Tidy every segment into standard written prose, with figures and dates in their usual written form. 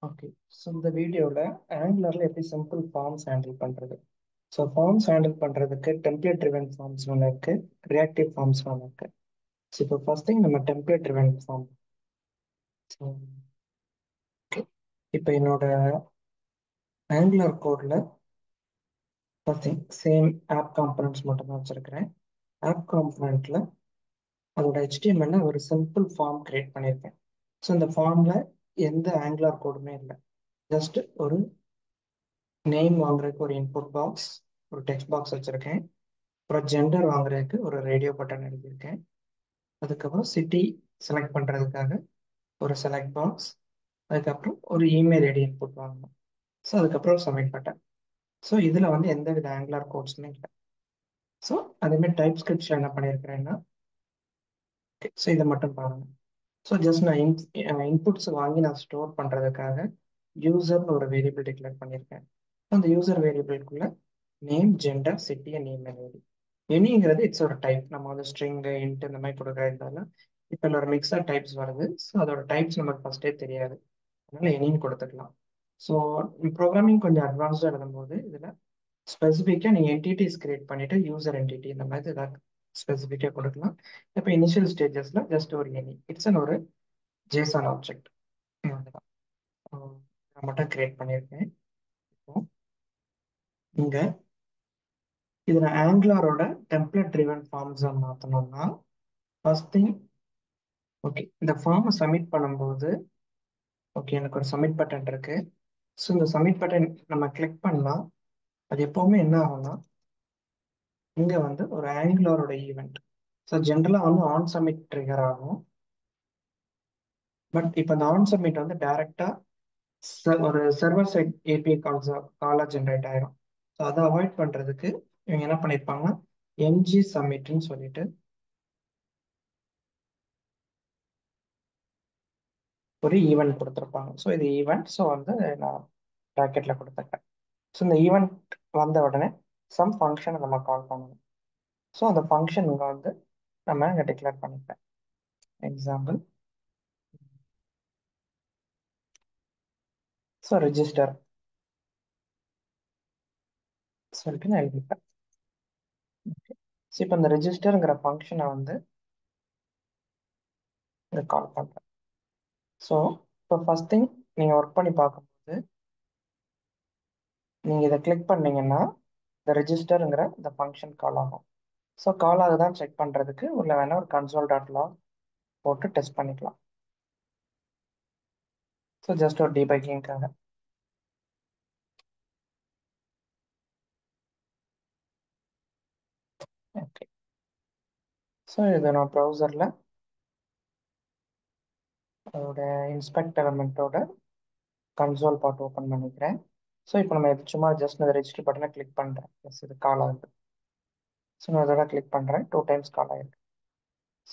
Okay. So இந்த வீடியோவில் ஆங்குலரில் எப்படி சிம்பிள் ஃபார்ம்ஸ் ஹேண்டில் பண்ணுறது. ஸோ ஃபார்ம்ஸ் ஹேண்டில் பண்ணுறதுக்கு டெம்ப்ளேட் ட்ரிவன் ஃபார்ம்ஸ் ஒன்று இருக்குது, ரியாக்டிவ் ஃபார்ம்ஸ் ஒன்று இருக்குது. ஸோ இப்போ ஃபர்ஸ்ட் திங் நம்ம template driven form. So okay, இப்போ என்னோட ஆங்குலர் கோடில் first thing same app components மட்டும் தான் வச்சுருக்கிறேன். ஆப் காம்பனண்ட்டில் அதோட HTML ஒரு சிம்பிள் ஃபார்ம் கிரியேட் பண்ணியிருக்கேன். ஸோ இந்த ஃபார்மில் எந்த ஆங்குலர் கோடுமே இல்லை. ஜஸ்ட் ஒரு நேம் வாங்குறதுக்கு ஒரு இன்புட் பாக்ஸ், ஒரு டெக்ஸ்ட் பாக்ஸ் வச்சுருக்கேன். அப்புறம் ஜெண்டர் வாங்குறதுக்கு ஒரு ரேடியோ பட்டன் எழுதியிருக்கேன். அதுக்கப்புறம் சிட்டி செலக்ட் பண்ணுறதுக்காக ஒரு செலக்ட் பாக்ஸ், அதுக்கப்புறம் ஒரு இமெயில் ஐடி இன்புட் வாங்கணும். ஸோ அதுக்கப்புறம் சப்மிட் பட்டன். ஸோ இதில் வந்து எந்த வித ஆங்குலர் கோட்ஸுமே இல்லை. ஸோ அதேமாதிரி டைப் ஸ்கிரிப்ட்ஸில் என்ன பண்ணியிருக்கிறேன்னா, ஸோ இதை மட்டும் பாருங்க. ஸோ ஜஸ்ட் நான் இன்புட்ஸ் வாங்கி நான் ஸ்டோர் பண்ணுறதுக்காக யூசர்னு ஒரு வேரியபிள் டிக்ளேர் பண்ணியிருக்கேன். அந்த யூசர் வேரியபிளுக்குள்ள name, gender, city and email ID. எனிங்கிறது இட்ஸ் ஒரு டைப். நம்ம வந்து ஸ்ட்ரிங், இன்ட் இந்த மாதிரி கொடுக்கறதால இப்போ ஒரு மிக்சர் டைப்ஸ் வருது. ஸோ அதோட டைப்ஸ் நமக்கு ஃபர்ஸ்டே தெரியாது, அதனால எனின்னு கொடுத்துக்கலாம். ஸோ ப்ரோக்ராமிங் கொஞ்சம் அட்வான்ஸ்டாக எழுதும்போது இதில் ஸ்பெசிஃபிக்காக நீங்கள் என்டிட்டிஸ் கிரியேட் பண்ணிட்டு யூசர் என்டிட்டி இந்த மாதிரி ஏதாவது ஸ்பெசிஃபிக்காக கொடுக்கலாம். இப்போ இனிஷியல் ஸ்டேஜஸில் ஜஸ்ட் ஒரு எனி இட்ஸ் ஒரு ஜேசன் ஆப்ஜெக்ட் அதுதான் நான் மட்டும் கிரியேட் பண்ணியிருக்கேன். இப்போ இங்கே இதில் ஆங்குலரோட டெம்ப்ளேட் ட்ரிவன் ஃபார்ம்ஸை மாற்றணும்னா ஃபர்ஸ்ட் திங், ஓகே, இந்த ஃபார்மை சப்மிட் பண்ணும்போது ஓகே எனக்கு ஒரு சப்மிட் பட்டன் இருக்கு. ஸோ இந்த சப்மிட் பட்டன் நம்ம கிளிக் பண்ணலாம். அது எப்போவுமே என்ன ஆகும்னா இங்கே வந்து ஒரு ஆங்குலரோட ஈவெண்ட். ஸோ ஜென்ரலாக வந்து ஆன் சப்மிட் ட்ரிகர் ஆகும். பட் இப்போ இந்த ஆன் சப்மிட் வந்து டைரெக்டாக ஒரு சர்வர் சைட் ஏபிஐ காலாக ஜென்ரேட் ஆயிரும். ஸோ அதை அவாய்ட் பண்ணுறதுக்கு இவங்க என்ன பண்ணியிருப்பாங்கன்னா எம்ஜி சப்மிட்னு சொல்லிட்டு ஒரு ஈவெண்ட் கொடுத்துருப்பாங்க. ஸோ இது ஈவெண்ட், ஸோ வந்து நான் ப்ராக்கெட்டில் கொடுத்துருக்கேன். ஸோ இந்த ஈவெண்ட் வந்த உடனே சம் ஃபங்க்ஷனை நம்ம கால் பண்ணணும். ஸோ அந்த ஃபங்க்ஷன் இங்கே வந்து நம்ம இங்கே டிக்ளேர் பண்ணிப்பேன். எக்ஸாம்பிள், ஸோ ரெஜிஸ்டர் சொல்லிட்டு நான் எழுதிப்பேன். ஓகே, ஸோ இப்போ இந்த ரெஜிஸ்டருங்கிற ஃபங்க்ஷனை வந்து இங்கே கால் பண்ணுறேன். ஸோ இப்போ ஃபர்ஸ்ட் திங் நீங்கள் ஒர்க் பண்ணி பார்க்கும்போது நீங்கள் இதை கிளிக் பண்ணீங்கன்னா இந்த ரெஜிஸ்டருங்கிற இந்த ஃபங்க்ஷன் கால் ஆகும். ஸோ கால் ஆகுதான் செக் பண்ணுறதுக்கு உள்ள வேணால் ஒரு கன்சோல் டாட் லாக் போட்டு டெஸ்ட் பண்ணிக்கலாம். ஸோ ஜஸ்ட் ஒரு டீபக்கிங்காக. ஓகே, ஸோ இது நான் ப்ரௌசரில் அதோட இன்ஸ்பெக்ட் எலமெண்ட்டோட கன்சோல் பார்ட் ஓப்பன் பண்ணிக்கிறேன். ஸோ இப்போ நம்ம இது சும்மா ஜஸ்ட் இந்த ரெஜிஸ்டர் பட்டனை கிளிக் பண்ணுறேன். எஸ், இது கால் ஆகுது. ஸோ நான் இதோட கிளிக் பண்ணுறேன். 2 டைம்ஸ் கால் ஆகிருக்கு.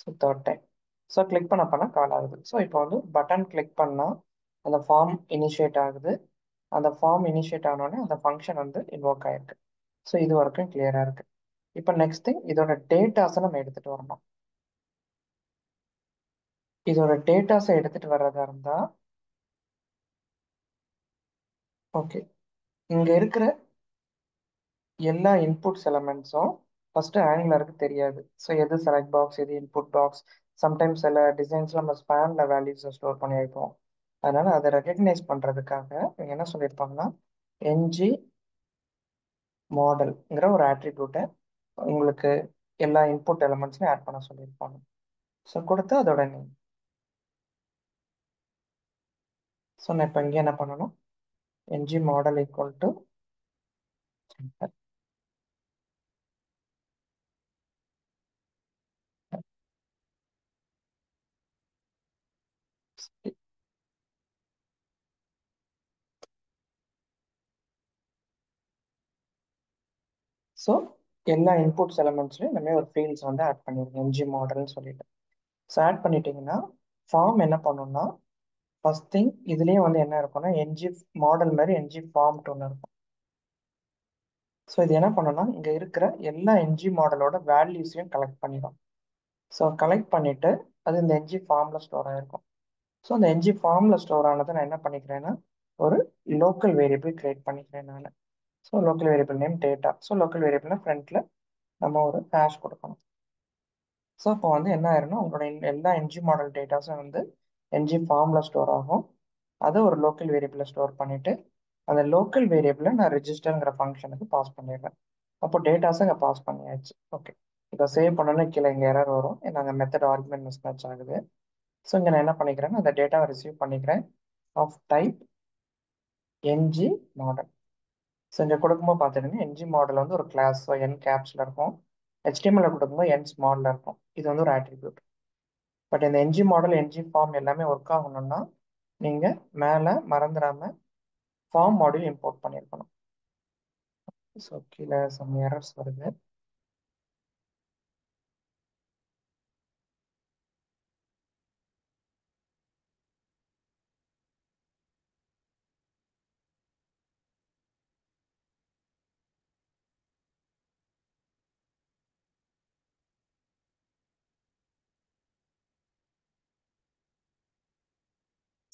So third time. So click பண்ண கால் ஆகுது. ஸோ இப்போ வந்து பட்டன் கிளிக் பண்ணால் அந்த ஃபார்ம் இனிஷியேட் ஆகுது. அந்த ஃபார்ம் இனிஷியேட் ஆனோடனே அந்த ஃபங்க்ஷன் வந்து இன்வோக் ஆயிருக்கு. ஸோ இது வரைக்கும் கிளியராக இருக்கு. இப்போ நெக்ஸ்ட் திங், இதோட டேட்டாஸை நம்ம எடுத்துகிட்டு வரணும். இதோட டேட்டாஸை எடுத்துகிட்டு வர்றதா இருந்தால் ஓகே, இங்கே இருக்கிற எல்லா இன்புட்ஸ் எலமெண்ட்ஸும் ஃபர்ஸ்ட் ஆங்குலருக்கு தெரியாது. ஸோ எது செலக்ட் பாக்ஸ், எது இன்புட் பாக்ஸ், சம்டைம்ஸ் சில டிசைன்ஸ்ல நம்ம ஸ்பேன்ல வேல்யூஸை ஸ்டோர் பண்ணி வைப்போம். அதனால அதை ரெகக்னைஸ் பண்ணுறதுக்காக இவங்க என்ன சொல்லியிருப்பாங்கன்னா என்ஜி மாடல்ங்கிற ஒரு ஆட்ரிபியூட்டை உங்களுக்கு எல்லா இன்புட் எலமெண்ட்ஸையும் ஆட் பண்ண சொல்லியிருப்பாங்க. ஸோ கொடுத்து அதோட நேம். ஸோ நான் இப்போ இங்கே என்ன பண்ணணும், ng model equal to so எல்லா இன்புட்ஸ் எலமெண்ட்ஸ்லையும் இந்த மாதிரி ஒரு ஃபீல்ட்ஸ் வந்து ஆட் பண்ணிடுங்க என்ஜி மாடல்னு சொல்லிட்டு. ஸோ ஆட் பண்ணிட்டீங்கன்னா ஃபார்ம் என்ன பண்ணுன்னா ஃபர்ஸ்ட் திங் இதுலேயே வந்து என்ன இருக்கும்னா என்ஜி மாடல் மாதிரி என்ஜி ஃபார்ம்ட்டு ஒன்று இருக்கும். ஸோ இது என்ன பண்ணுன்னா இங்கே இருக்கிற எல்லா என்ஜி மாடலோட வேல்யூஸையும் கலெக்ட் பண்ணிடும். ஸோ கலெக்ட் பண்ணிட்டு அது இந்த என்ஜி ஃபார்மில் ஸ்டோர் ஆகிருக்கும். ஸோ அந்த என்ஜி ஃபார்மில் ஸ்டோர் ஆனதை நான் என்ன பண்ணிக்கிறேன்னா ஒரு லோக்கல் வேரியபிள் கிரியேட் பண்ணிக்கிறேன் நான். So local variable name data. So local வேரியபிள்னா ஃப்ரண்ட்ல நம்ம ஒரு ஹேஷ் கொடுக்கணும். ஸோ இப்போ வந்து என்ன ஆயிரும்னா உங்களோட எல்லா என்ஜி மாடல் டேட்டாஸும் வந்து என்ஜி ஃபார்மில் ஸ்டோர் ஆகும். அதை ஒரு லோக்கல் வேரியபிளில் ஸ்டோர் பண்ணிவிட்டு அந்த லோக்கல் வேரியபிளை நான் ரெஜிஸ்டருங்கிற ஃபங்க்ஷனுக்கு பாஸ் பண்ணிடுறேன். அப்போ டேட்டாஸை இங்கே பாஸ் பண்ணியாச்சு. ஓகே, இப்போ சேவ் பண்ணோன்னே கீழே இங்கே எரர் வரும், ஏன்னா அங்கே மெத்தட் ஆர்குமெண்ட் மிஸ் மேட்ச் ஆகுது. ஸோ இங்கே நான் என்ன பண்ணிக்கிறேன்னா அந்த டேட்டாவை ரிசீவ் பண்ணிக்கிறேன் of type ng model. So இங்கே கொடுக்கும்போது பார்த்துக்கிங்க என்ஜி மாடல் வந்து ஒரு கிளாஸ், ஸோ என் கேப்ஸில் இருக்கும். HTML கொடுக்கும்போது என் ஸ்மாலில் இருக்கும். இது வந்து ஒரு ஆட்ரிபியூட். பட் இந்த என்ஜி மாடல் என்ஜி ஃபார்ம் எல்லாமே ஒர்க் ஆகணும்னா நீங்கள் மேலே மறந்துடாமல் ஃபார்ம் மாடியூல் இம்போர்ட் பண்ணியிருக்கணும். ஸோ கீழே சம் எரர்ஸ் வருது.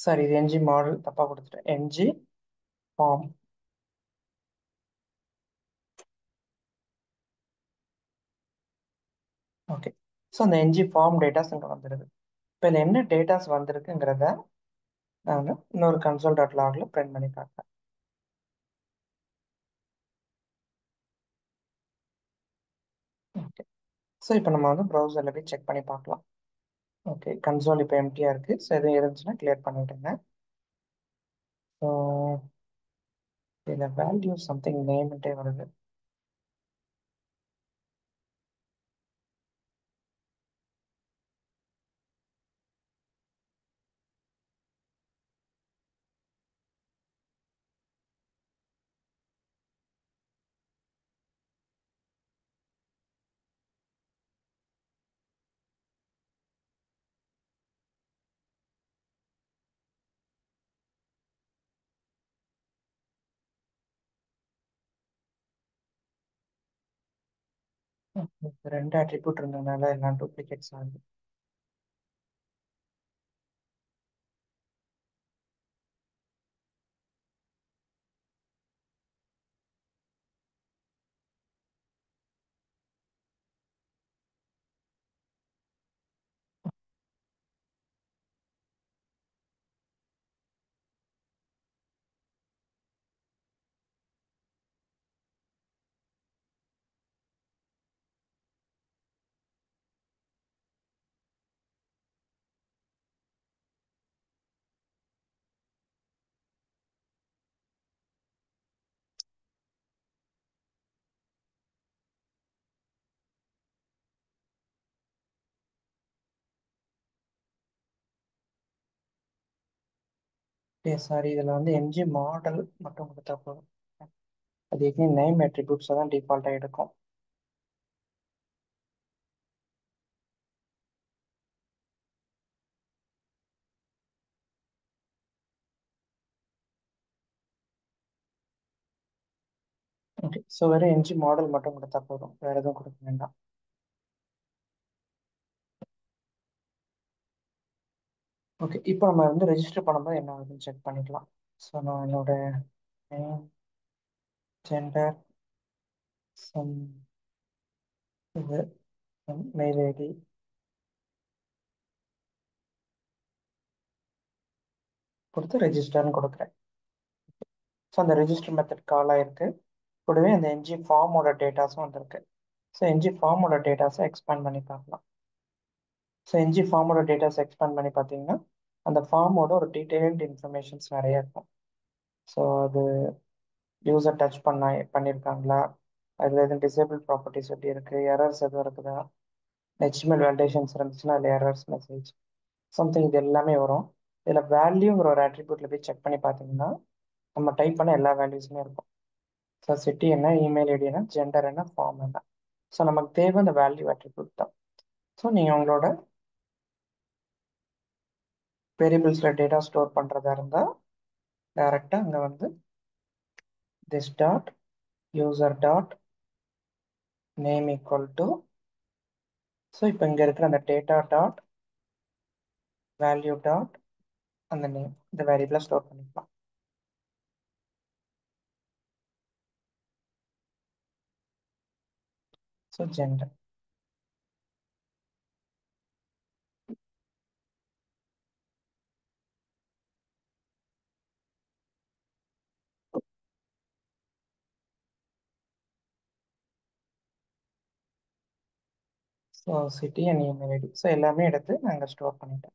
சார் இது என்ஜி மாடல் தப்பாக கொடுத்துட்டேன். Ng form. ஓகே, ஸோ அந்த என்ஜி ஃபார்ம் டேட்டாஸ் இங்கே வந்துடுது. இப்போ இதில் என்ன டேட்டாஸ் வந்திருக்குங்கிறத நான் இன்னொரு கன்சோல் டாட் லாகில் பிரிண்ட் பண்ணி காட்டுறேன். ஓகே, ஸோ இப்போ நம்ம வந்து ப்ரௌசரில் போய் செக் பண்ணி பார்க்கலாம். ஓகே, கன்சோல் இப்போ எம்டியாக இருக்குது. ஸோ எதுவும் இருந்துச்சுன்னா கிளியர் பண்ணிவிட்டுங்க. ஸோ இதில் வேல்யூ சம்திங் நேம்ட்டே வருது. ரெண்டு அட்ரிபியூட் இருந்ததுனால எல்லாம் டூப்ளிகேட்ஸ் ஆகுது. சாரி, இதில் வந்து என்ஜி மாடல் மட்டும் கொடுத்தா போதும். அது ஏற்கனவே நேம் அட்ரிபியூட்ஸை தான் டிஃபால்ட்டாக எடுக்கும். ஓகே, ஸோ வெறும் என்ஜி மாடல் மட்டும் கொடுத்தா போதும், வேறு எதுவும் கொடுக்க வேண்டாம். ஓகே, இப்போ நம்ம வந்து ரெஜிஸ்டர் பண்ணும்போது என்ன ஆகுதுன்னு செக் பண்ணிக்கலாம். ஸோ நான் என்னோட நேம், ஜெண்டர், சம் இது மெயில் ஐடி கொடுத்து ரெஜிஸ்டர்னு கொடுக்குறேன். ஸோ அந்த ரெஜிஸ்டர் மெத்தட் கால் ஆயிருக்கு. கூடவே அந்த என்ஜி ஃபார்மோட டேட்டாஸும் வந்திருக்கு. ஸோ என்ஜி ஃபார்மோட டேட்டாஸை எக்ஸ்பேண்ட் பண்ணி பார்க்கலாம். ஸோ என்ஜி ஃபார்மோட டேட்டாஸ் எக்ஸ்பேண்ட் பண்ணி பார்த்தீங்கன்னா அந்த ஃபார்மோட ஒரு டீட்டெயில்டு இன்ஃபர்மேஷன்ஸ் நிறைய இருக்கும். ஸோ அது யூசர் டச் பண்ணியிருக்காங்களா, அதில் எதுவும் டிசேபிள் ப்ராப்பர்ட்டிஸ் எப்படி இருக்குது, எரர்ஸ் எதுவும் இருக்குதா, HTML வேலிடேஷன்ஸ் இருந்துச்சுன்னா அதில் எரர்ஸ் மெசேஜ் சம்திங் இது எல்லாமே வரும். இதில் வேல்யூங்கிற ஒரு அட்ரிபியூட்டில் போய் செக் பண்ணி பார்த்தீங்கன்னா நம்ம டைப் பண்ண எல்லா வேல்யூஸுமே இருக்கும். ஸோ சிட்டி என்ன, இமெயில் ஐடி என்ன, ஜெண்டர் என்ன, ஃபார்ம் என்ன. ஸோ நமக்கு தேவை அந்த வேல்யூ அட்ரிபியூட் தான். ஸோ நீங்கள் உங்களோட வேரியபிள்ஸில் டேட்டா ஸ்டோர் பண்ணுறதா இருந்தால் டேரெக்டாக அங்கே வந்து this dot user dot name equal to, so இப்போ இங்கே இருக்கிற அந்த டேட்டா டாட் வேல்யூ டாட் அந்த நேம் இந்த வேரியபிளை ஸ்டோர் பண்ணிக்கலாம். So gender. So city and email ID so எல்லாமே எடுத்து நாங்கள் ஸ்டோர் பண்ணிட்டேன்.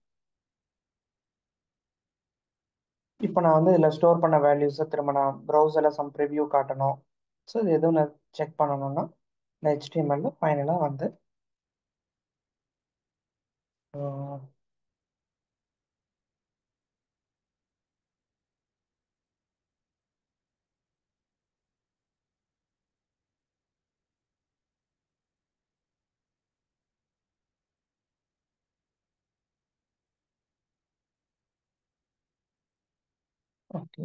இப்போ நான் வந்து இதில் ஸ்டோர் பண்ண வேல்யூஸை திரும்ப நான் ப்ரௌசரில் சம் ப்ரிவ்யூ காட்டணும். ஸோ இது எதுவும் நான் செக் பண்ணணும்னா இந்த HTML ஃபைனலாக வந்து ஓகே.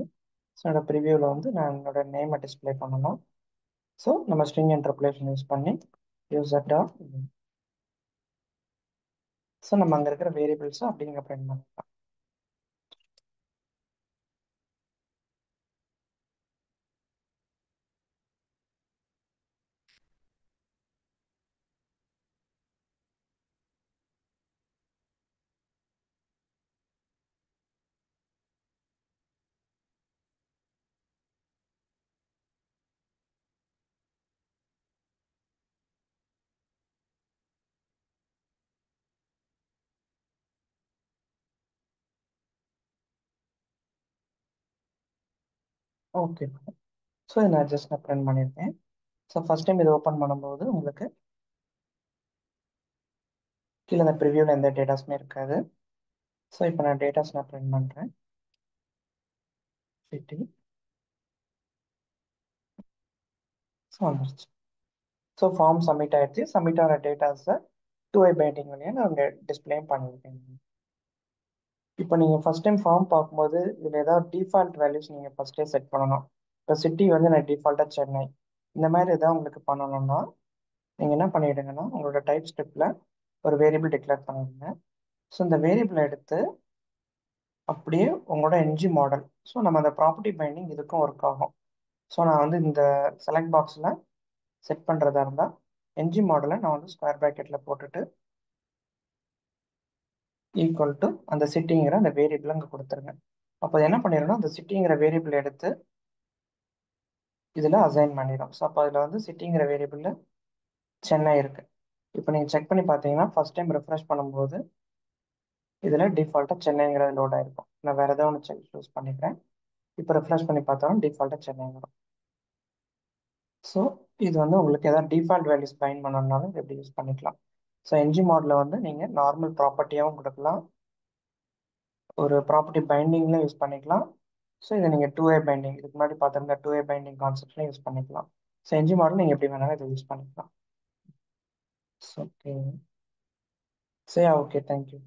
ஸோ என்னோட ப்ரிவியூவில் வந்து நான் என்னோட நேமை டிஸ்பிளே பண்ணணும். ஸோ நம்ம ஸ்ட்ரிங் இன்டர்போலேஷன் யூஸ் பண்ணி யூசர் டாட். ஸோ நம்ம அங்கே இருக்கிற வேரியபிள்ஸை அப்படிங்க பிரிண்ட் பண்ணலாம். ஓகே. ஸோ இதை நான் ஜஸ்ட் நான் பிரிண்ட் பண்ணியிருக்கேன். ஸோ ஃபஸ்ட் டைம் இதை ஓப்பன் பண்ணும்போது உங்களுக்கு கீழே இந்த ப்ரிவியூவில் எந்த டேட்டாஸுமே இருக்காது. ஸோ இப்போ நான் டேட்டாஸ் நான் பிரிண்ட் பண்ணுறேன். சிட்டி. ஸோ வந்துருச்சு. ஸோ ஃபார்ம் சப்மிட் ஆயிடுச்சு. சப்மிட் ஆன டேட்டாஸை டூ-வே பைண்டிங் வழியாக நான் அங்கே டிஸ்பிளேயும் பண்ணியிருக்கேன். இப்போ நீங்கள் ஃபஸ்ட் டைம் ஃபார்ம் பார்க்கும்போது இதில் ஏதாவது டிஃபால்ட் வேல்யூஸ் நீங்கள் ஃபஸ்ட்டே செட் பண்ணணும். இப்போ சிட்டி வந்து நான் டிஃபால்ட்டாக சென்னை. இந்த மாதிரி ஏதாவது உங்களுக்கு பண்ணணும்னா நீங்கள் என்ன பண்ணிடுங்கன்னா உங்களோட டைப் ஸ்கிரிப்டில் ஒரு வேரியபிள் டிக்ளேர் பண்ணிடுங்க. ஸோ இந்த வேரியபிளை எடுத்து அப்படியே உங்களோட என்ஜி மாடல். ஸோ நம்ம அந்த ப்ராப்பர்ட்டி பைண்டிங் இதுக்கும் ஒர்க் ஆகும். ஸோ நான் வந்து இந்த செலக்ட் பாக்ஸில் செட் பண்ணுறதா இருந்தால் என்ஜி மாடலை நான் வந்து ஸ்கொயர் ப்ராக்கெட்டில் போட்டுட்டு ஈக்குவல் டு அந்த சிட்டிங்கிற அந்த வேரியபிள் அங்கே கொடுத்துருங்க. அப்போ என்ன பண்ணிடணும், அந்த சிட்டிங்கிற வேரியபிள் எடுத்து இதில் அசைன் பண்ணிடும். ஸோ அப்போ அதில் வந்து சிட்டிங்கிற வேரியபிளில் சென்னை இருக்குது. இப்போ நீங்கள் செக் பண்ணி பார்த்தீங்கன்னா ஃபஸ்ட் டைம் ரெஃப்ரெஷ் பண்ணும்போது இதில் டிஃபால்ட்டாக சென்னைங்கிறது லோட் ஆகிருக்கும். நான் வேறு ஏதாவது ஒன்று சூஸ் பண்ணிக்கிறேன். இப்போ ரெஃப்ரெஷ் பண்ணி பார்த்தாலும் டிஃபால்ட்டாக சென்னை வரும். ஸோ இது வந்து உங்களுக்கு எதாவது டிஃபால்ட் வேல்யூஸ் பைண்ட் பண்ணணும்னாலும் இது எப்படி யூஸ் பண்ணிக்கலாம். ஸோ என்ஜி மாடலில் வந்து நீங்கள் நார்மல் ப்ராப்பர்ட்டியாகவும் கொடுக்கலாம், ஒரு ப்ராப்பர்ட்டி பைண்டிங்கில் யூஸ் பண்ணிக்கலாம். ஸோ இதை நீங்கள் டூ-வே பைண்டிங் இதுக்கு முன்னாடி பார்த்துருந்த டூ-வே பைண்டிங் கான்செப்ட்லையும் யூஸ் பண்ணிக்கலாம். ஸோ என்ஜி மாடல் நீங்கள் எப்படி வேணாலும் இதை யூஸ் பண்ணிக்கலாம். So okay. சரி, ஓகே, தேங்க்யூ.